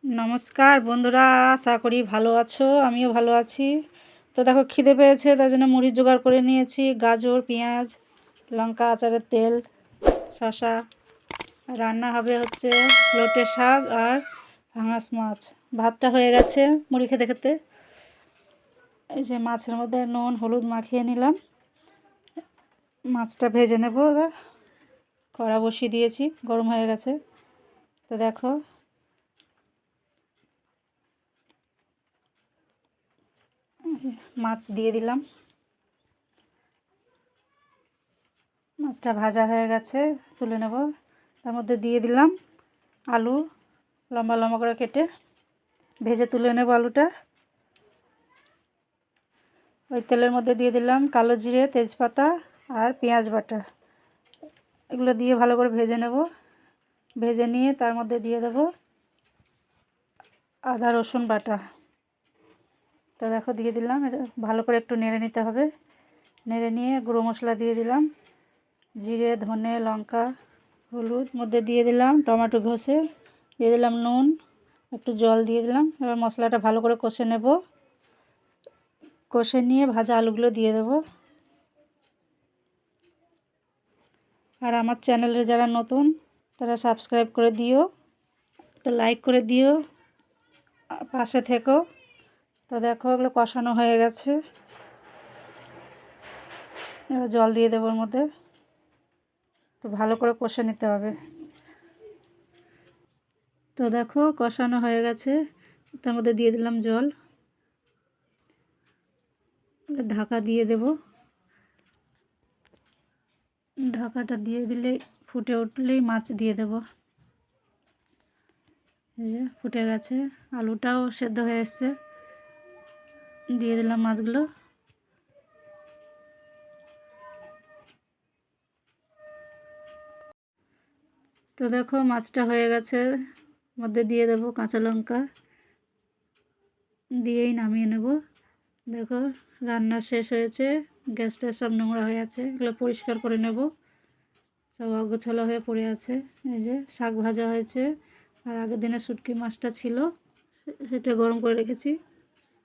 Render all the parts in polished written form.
নমস্কার বন্ধুরা, আশা করি ভালো আছো। আমিও ভালো আছি। তো দেখো, খিদে পেয়েছে, তার জন্য মুড়ি জোগাড় করে নিয়েছি। গাজর, পেঁয়াজ, লঙ্কা, আচারের তেল, শসা। রান্না হবে হচ্ছে লোটে শাক আর ভাঙাস মাছ। ভাতটা হয়ে গেছে মুড়ি খেতে খেতে। এই যে মাছের মধ্যে নুন হলুদ মাখিয়ে নিলাম। মাছটা ভেজে নেব এবার। কড়া বসিয়ে দিয়েছি, গরম হয়ে গেছে। তো দেখো, মাছ দিয়ে দিলাম। মাছটা ভাজা হয়ে গেছে, তুলে নেব। তার মধ্যে দিয়ে দিলাম আলু, লম্বা লম্বা করে কেটে ভেজে তুলে নেব আলুটা। ওই তেলের মধ্যে দিয়ে দিলাম কালো জিরে, তেজপাতা আর পেঁয়াজ বাটা। এগুলো দিয়ে ভালো করে ভেজে নেব। ভেজে নিয়ে তার মধ্যে দিয়ে দেব আদা রসুন বাটা। তো দেখো, দিয়ে দিলাম। এটা ভালো করে একটু নেড়ে নিতে হবে। নেড়ে নিয়ে গুঁড়ো মশলা দিয়ে দিলাম, জিরে, ধনে, লঙ্কা, হলুদ। মধ্যে দিয়ে দিলাম টমেটো ঘষে, দিয়ে দিলাম নুন, একটু জল দিয়ে দিলাম। এবার মশলাটা ভালো করে কষে নেব। কষে নিয়ে ভাজা আলুগুলো দিয়ে দেব। আর আমার চ্যানেলে যারা নতুন, তারা সাবস্ক্রাইব করে দিও, একটা লাইক করে দিও, পাশে থেকো। তো দেখো, এগুলো কষানো হয়ে গেছে। এবার জল দিয়ে দেবো ওর মধ্যে। তো ভালো করে কষে নিতে হবে। তো দেখো, কষানো হয়ে গেছে। তার মধ্যে দিয়ে দিলাম জল। ঢাকা দিয়ে দেব। ঢাকাটা দিয়ে দিলে ফুটে উঠলেই মাছ দিয়ে দেব। এই যে ফুটে গেছে, আলুটাও সেদ্ধ হয়ে এসছে। দিয়ে দিলাম মাছগুলো। তো দেখো, মাছটা হয়ে গেছে। মধ্যে দিয়ে দেব কাঁচা লঙ্কা, দিয়েই নামিয়ে নেব। দেখো, রান্না শেষ হয়েছে। গ্যাসটা সব নোংরা হয়ে আছে, এগুলো পরিষ্কার করে নেব। সব অগোছালো হয়ে পড়ে আছে। এই যে শাক ভাজা হয়েছে, আর আগের দিনের শুটকি মাছটা ছিল, সেটা গরম করে রেখেছি।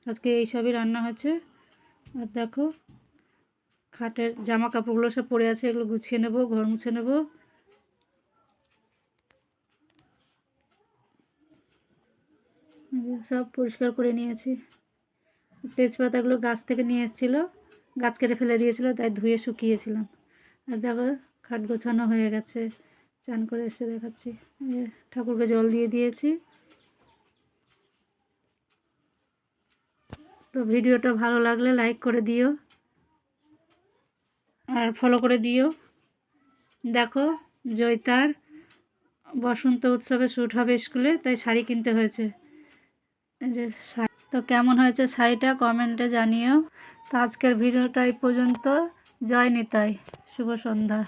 আজকে এই সবই রান্না হয়েছে। আর দেখো, খাটের জামা কাপড়গুলো সব পড়ে আছে, এগুলো গুছিয়ে নেব, ঘর মুছে নেব। সব পরিষ্কার করে নিয়েছি। তেজপাতাগুলো গাছ থেকে নিয়ে এসেছিলো, গাছ কেটে ফেলে দিয়েছিল, তাই ধুয়ে শুকিয়েছিলাম। আর দেখো, খাট গোছানো হয়ে গেছে। চান করে এসে দেখাচ্ছি। ঠাকুরকে জল দিয়ে দিয়েছি। তো ভিডিওটা ভালো লাগলে লাইক করে দিও আর ফলো করে দিও। দেখো, জয়িতার বসন্ত উৎসবে শ্যুট হবে স্কুলে, তাই শাড়ি কিনতে হয়েছে। এই যে শাড়ি। তো কেমন হয়েছে শাড়িটা কমেন্টে জানিও। তো আজকের ভিডিওটা এই পর্যন্ত। জয় নিতাই, শুভ সন্ধ্যা।